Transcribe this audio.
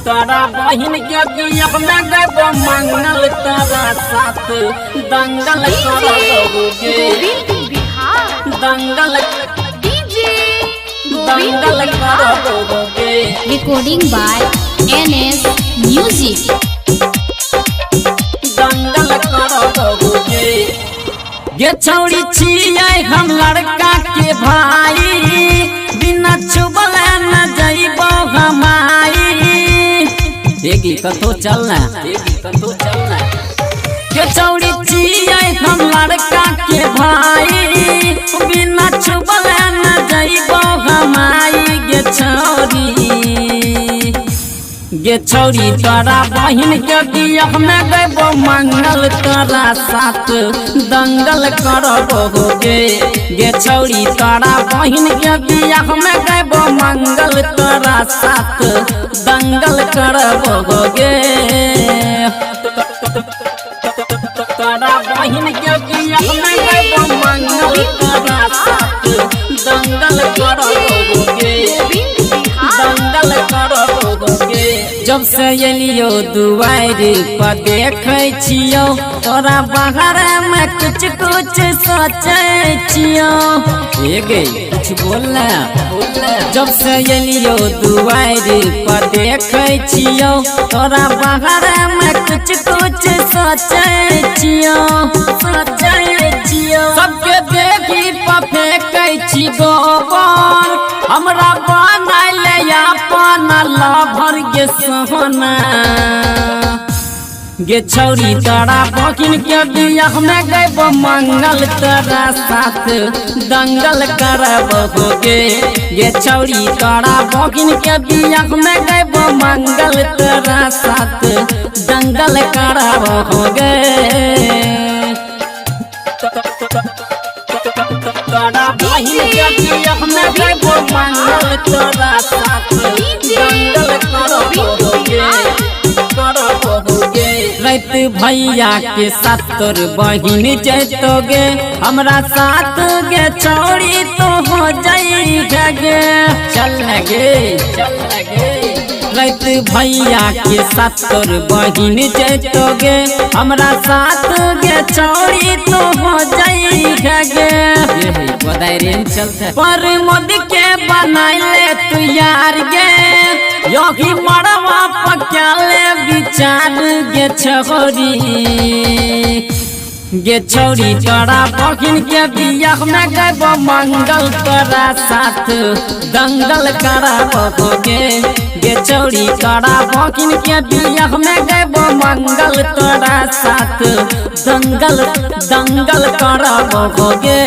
तारा बहिन के बियाह में गबो मंगल तारा साथ दंगल करोगे दंगल दंगल करोगे। Recording by NS music. दंगल करोगे गे छौड़ी छियै हम लड़का के भाई बिना छुबल न जइबो हमाई। देगी कतो चलना गे छौड़ी छियै हम लड़का के भाई बिना छुबल न जइबो हमाई। गे छौड़ी तोरा बहिन के बियाह में गबो मंगल तोरा साथ दंगल करोगे। गे छौड़ी तोरा बहिन के बियाह में गबो मंगल तोरा साथ दंगल करोगे। तोरा बहिन के बियाह में गबो मंगल तोरा साथ दंगल करोगे दंगल करोगे। जब से एलियो दुआरी पर देखे छियो तोरा बाहर में कुछ कुछ सोचे छियो। कुछ बोलना जब से एलियो दुआरी पर देखे छियो तोरा बाहर में कुछ कुछ सोचे छियो सबके देखी पफे छी गोबर हमरा बनाइले अपन लभर गे सोहना। गे छौड़ी तोरा बहिन के बियाह में गबो मंगल तोरा साथ दंगल करबोगे। गे छौड़ी तोरा बहिन के बियाह में गबो मंगल तोरा साथ दंगल करबोगे। तोरा बहिन के बियाह में गबो मंगल तोरा साथ दंगल करोगे। रैत भैया के साथ तोर बहिन जैतोगे हमरा साथ गे छौड़ी तो हो जाइगा गे चल गे। रैत भैया के साथ तोर बहिन जैतोगे हमरा साथ गे छौड़ी तो हो जाइगा गे। पर मोदी के बनाइले तू यार गे योगी मरवा पकाले विचार गे छौड़ी तोरा बहिन के बियाह में गबो मंगल तोरा साथ दंगल करबोगे। गे छौड़ी तोरा बहिन के बियाह में गबो मंगल तोरा साथ दंगल करबोगे।